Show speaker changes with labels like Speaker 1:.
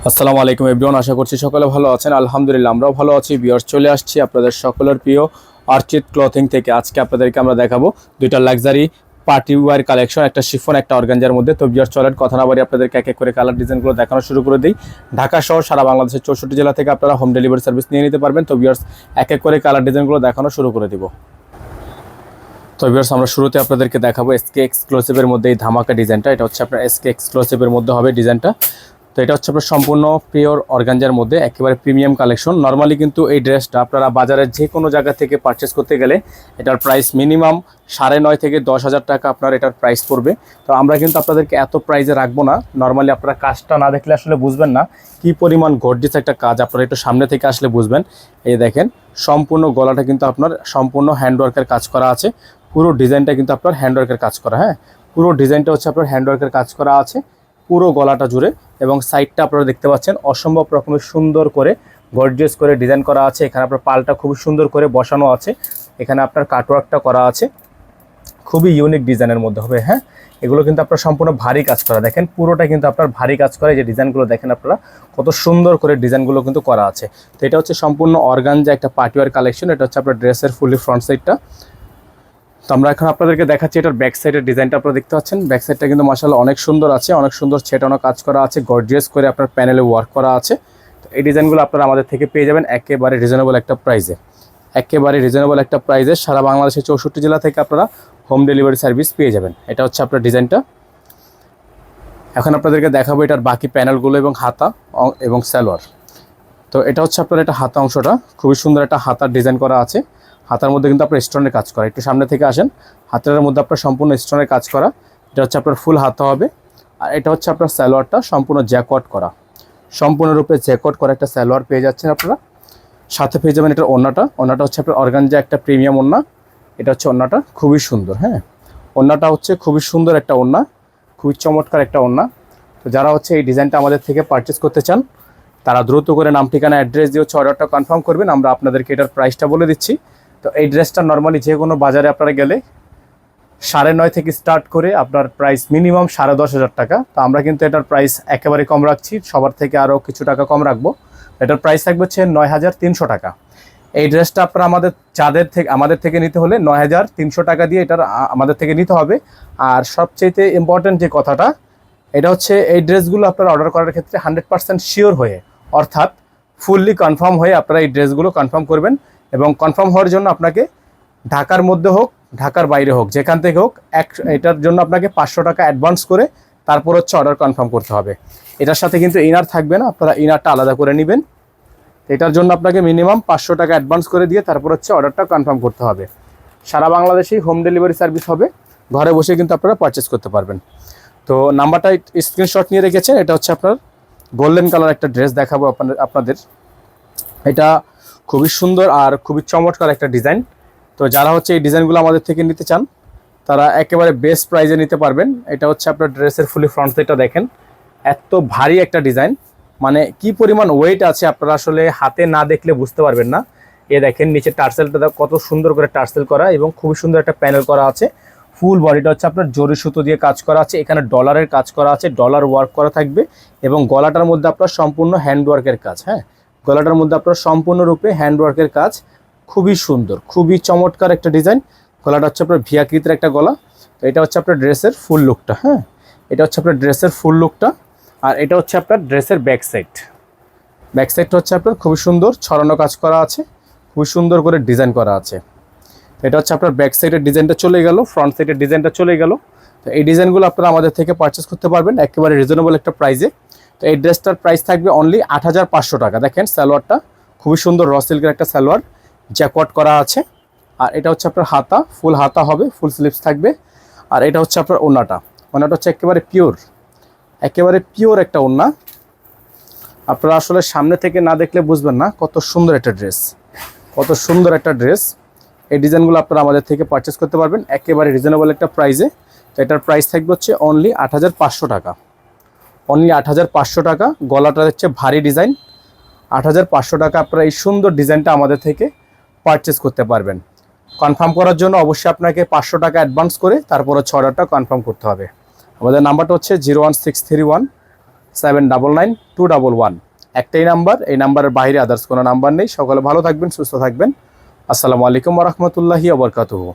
Speaker 1: আসসালামু আলাইকুম এভরিওয়ান, আশা করছি সকলে ভালো আছেন। আলহামদুলিল্লাহ আমরাও ভালো আছি। ভিউয়ার্স, চলে আসছি আপনাদের সকলের প্রিয় অর্চিড ক্লথিং থেকে। আজকে আপনাদেরকে আমরা দেখাবো দুইটা লাক্সারি পার্টি ওয়্যার কালেকশন, একটা শিফন একটা অর্গানজার মধ্যে। তো ভিউয়ার্স, চলেন কথা না বাড়ি আপনাদেরকে এক এক করে কালার ডিজাইনগুলো দেখানো শুরু করে দিই। ঢাকা শহর সারা বাংলাদেশের 64 জেলা থেকে আপনারা হোম ডেলিভারি সার্ভিস নিয়ে নিতে পারবেন। তো ভিউয়ার্স, এক এক করে কালার ডিজাইনগুলো দেখানো শুরু করে দিব। তো ভিউয়ার্স, আমরা শুরুতে আপনাদেরকে দেখাবো এসকে এক্সক্লুসিভের মধ্যে এই ধামাকা ডিজাইনটা। এটা হচ্ছে আপনার এসকে এক্সক্লুসিভের মধ্যে হবে ডিজাইনটা। তো এটা হচ্ছে আপনার সম্পূর্ণ পিওর অর্গানজার মধ্যে একেবারে প্রিমিয়াম কালেকশন। নর্মালি কিন্তু এই ড্রেসটা আপনারা বাজারের যে কোনো জায়গা থেকে পারচেস করতে গেলে এটার প্রাইস মিনিমাম 9.5 থেকে 10,000 টাকা আপনার এটার প্রাইস পড়বে। তো আমরা কিন্তু আপনাদেরকে এত প্রাইসে রাখবো না। নর্মালি আপনারা কাজটা না দেখলে আসলে বুঝবেন না কি পরিমাণ গর্জিয়াস একটা কাজ। আপনারা একটু সামনে থেকে আসলে বুঝবেন। এই দেখেন, সম্পূর্ণ গলাটা কিন্তু আপনার সম্পূর্ণ হ্যান্ডওয়ার্কের কাজ করা আছে। পুরো ডিজাইনটা কিন্তু আপনার হ্যান্ডওয়ার্কের কাজ করা। হ্যাঁ, পুরো ডিজাইনটা হচ্ছে আপনার হ্যান্ডওয়ার্কের কাজ করা আছে পুরো গলাটা জুড়ে। এবং সাইডটা আপনারা দেখতে পাচ্ছেন অসম্ভব রকমের সুন্দর করে গর্জিয়াস করে ডিজাইন করা আছে। এখানে আপনার পালটা খুবই সুন্দর করে বসানো আছে। এখানে আপনার কাটওয়ার্কটা করা আছে, খুবই ইউনিক ডিজাইনের মধ্যে হবে। হ্যাঁ, এগুলো কিন্তু আপনার সম্পূর্ণ ভারী কাজ করা। দেখেন পুরোটা কিন্তু আপনার ভারী কাজ করে। যে ডিজাইনগুলো দেখেন আপনারা কত সুন্দর করে ডিজাইনগুলো কিন্তু করা আছে। তো এটা হচ্ছে সম্পূর্ণ অর্গানজা একটা পার্টিওয়ার কালেকশন। এটা হচ্ছে আপনার ড্রেসের ফুলি ফ্রন্ট সাইডটা। তো আমরা এখন আপনাদেরকে দেখাচ্ছি এটার ব্যাক সাইডের ডিজাইনটা। আপনারা দেখতে পাচ্ছেন ব্যাক সাইডটা কিন্তু মাশাআল্লাহ অনেক সুন্দর আছে, অনেক সুন্দর ছেটানো কাজ করা আছে, গর্জিয়াস করে আপনার প্যানেলে ওয়ার্ক করা আছে। তো এই ডিজাইনগুলো আপনারা আমাদের থেকে পেয়ে যাবেন একেবারে রিজনেবল একটা প্রাইসে। একেবারে রিজনেবল একটা প্রাইসে সারা বাংলাদেশের 64 জেলা থেকে আপনারা হোম ডেলিভারি সার্ভিস পেয়ে যাবেন। এটা হচ্ছে আপনার ডিজাইনটা। এখন আপনাদেরকে দেখাবো এটার বাকি প্যানেলগুলো এবং হাতা এবং সালোয়ার। তো এটা হচ্ছে আপনার এটা হাতা অংশটা, খুবই সুন্দর একটা হাতার ডিজাইন করা আছে। হাতার মধ্যে কিন্তু আপনার স্টোনের কাজ করা। একটু সামনে থেকে আসেন, হাতের মধ্যে আপনার সম্পূর্ণ স্টোনের কাজ করা। এটা হচ্ছে আপনার ফুল হাতা হবে। আর এটা হচ্ছে আপনার সালোয়ারটা সম্পূর্ণ জ্যাকওয়াট করা, সম্পূর্ণরূপে জ্যাকওয়াট করা একটা সালোয়ার পেয়ে যাচ্ছেন আপনারা। সাথে পেয়ে যাবেন এটার ওড়নাটা। ওড়নাটা হচ্ছে আপনার অর্গানজা একটা প্রিমিয়াম ওড়না। এটা হচ্ছে ওড়নাটা, খুবই সুন্দর। হ্যাঁ, ওড়নাটা হচ্ছে খুবই সুন্দর একটা ওড়না, খুবই চমৎকার একটা ওড়না। তো যারা হচ্ছে এই ডিজাইনটা আমাদের থেকে পারচেস করতে চান তারা দ্রুত করে নাম ঠিকানা অ্যাড্রেস দিয়ে হচ্ছে অর্ডারটা কনফার্ম করবেন। আমরা আপনাদেরকে এটার প্রাইসটা বলে দিচ্ছি। তো এই ড্রেসটা নর্মালি যে কোনো বাজারে আপনারা গেলে 9.5 থেকে স্টার্ট করে আপনার প্রাইস মিনিমাম 10,500 টাকা। তো আমরা কিন্তু এটার প্রাইস একেবারে কম রাখছি, সবার থেকে আরও কিছু টাকা কম রাখবো। এটার প্রাইস থাকবে হচ্ছে 9,300 টাকা। এই ড্রেসটা আপনারা আমাদের থেকে নিতে হলে 9,300 টাকা দিয়ে এটার আমাদের থেকে নিতে হবে। আর সবচেয়ে ইম্পর্টেন্ট যে কথাটা, এটা হচ্ছে এই ড্রেসগুলো আপনারা অর্ডার করার ক্ষেত্রে 100% শিওর হয়ে, অর্থাৎ ফুললি কনফার্ম হয়ে আপনারা এই ড্রেসগুলো কনফার্ম করবেন। এবং কনফার্ম হওয়ার জন্য আপনাকে ঢাকার মধ্যে হোক ঢাকার বাইরে হোক যেখান থেকে হোক এটার জন্য আপনাকে 500 টাকা অ্যাডভান্স করে তারপর হচ্ছে অর্ডার কনফার্ম করতে হবে। এটার সাথে কিন্তু ইনার থাকবে না, আপনারা ইনারটা আলাদা করে নেবেন। এটার জন্য আপনাকে মিনিমাম 500 টাকা অ্যাডভান্স করে দিয়ে তারপর হচ্ছে অর্ডারটা কনফার্ম করতে হবে। সারা বাংলাদেশেই হোম ডেলিভারি সার্ভিস হবে, ঘরে বসে কিন্তু আপনারা পারচেস করতে পারবেন। তো নাম্বারটা স্ক্রিনশট নিয়ে রেখেছেন। এটা হচ্ছে আপনার গোল্ডেন কালার একটা ড্রেস দেখাবো আপনাদের। এটা খুবই সুন্দর আর খুবই চমৎকার একটা ডিজাইন। তো যারা হচ্ছে এই ডিজাইনগুলো আমাদের থেকে নিতে চান তারা একেবারে বেস্ট প্রাইজে নিতে পারবেন। এটা হচ্ছে আপনার ড্রেসের ফুলি ফ্রন্ট সাইডটা দেখেন, এত ভারী একটা ডিজাইন, মানে কি পরিমাণ ওয়েট আছে আপনারা আসলে হাতে না দেখলে বুঝতে পারবেন না। এ দেখেন নিচে টার্সেলটা কত সুন্দর করে টার্সেল করা এবং খুবই সুন্দর একটা প্যানেল করা আছে। ফুল বডিটা হচ্ছে আপনার জরি সুতো দিয়ে কাজ করা আছে। এখানে ডলারের কাজ করা আছে, ডলার ওয়ার্ক করা থাকবে। এবং গলাটার মধ্যে আপনার সম্পূর্ণ হ্যান্ডওয়ার্কের কাজ। হ্যাঁ, গলাটার মধ্যে আপনার সম্পূর্ণরূপে হ্যান্ডওয়ার্কের কাজ, খুবই সুন্দর, খুবই চমৎকার একটা ডিজাইন। গলাটা হচ্ছে আপনার ভিয়াকৃতির একটা গলা। তো এটা হচ্ছে আপনার ড্রেসের ফুল লুকটা। হ্যাঁ, এটা হচ্ছে আপনার ড্রেসের ফুল লুকটা। আর এটা হচ্ছে আপনার ড্রেসের ব্যাক সাইড। ব্যাক সাইডটা হচ্ছে আপনার খুবই সুন্দর ছড়ানো কাজ করা আছে, খুবই সুন্দর করে ডিজাইন করা আছে। এটা হচ্ছে আপনার ব্যাক সাইডের ডিজাইনটা চলে গেল, ফ্রন্ট সাইডের ডিজাইনটা চলে গেল। তো এই ডিজাইনগুলো আপনারা আমাদের থেকে পারচেস করতে পারবেন একেবারে রিজনেবল একটা প্রাইসে। তো এই ড্রেসটার প্রাইস থাকবে অনলি 8,500 টাকা। দেখেন সালোয়ারটা খুবই সুন্দর র সিল্কের একটা সালোয়ার, জ্যাকওয়াট করা আছে। আর এটা হচ্ছে আপনার হাতা, ফুল হাতা হবে, ফুল স্লিভস থাকবে। আর এটা হচ্ছে আপনার ওড়নাটা। ওড়নাটা হচ্ছে একেবারে পিওর একটা ওড়না। আপনারা আসলে সামনে থেকে না দেখলে বুঝবেন না কত সুন্দর একটা ড্রেস, কত সুন্দর একটা ড্রেস। এই ডিজাইনগুলো আপনারা আমাদের থেকে পারচেস করতে পারবেন একেবারে রিজনেবল একটা প্রাইসে। তো এটার প্রাইস থাকবে হচ্ছে অনলি 8,500 টাকা। অনলি 8,500 টাকা। গলাটা হচ্ছে ভারী ডিজাইন। 8,500 টাকা আপনারা এই সুন্দর ডিজাইনটা আমাদের থেকে পারচেস করতে পারবেন। কনফার্ম করার জন্য অবশ্যই আপনাকে 500 টাকা অ্যাডভান্স করে তারপর হচ্ছে অর্ডারটা কনফার্ম করতে হবে। আমাদের নাম্বারটা হচ্ছে 01631 7999211। একটাই নাম্বার, এই নাম্বারের বাইরে আদার্স কোনো নাম্বার নেই। সকলে ভালো থাকবেন, সুস্থ থাকবেন। আসসালামু আলাইকুম ওয়া রাহমাতুল্লাহি ওয়া বারাকাতুহু।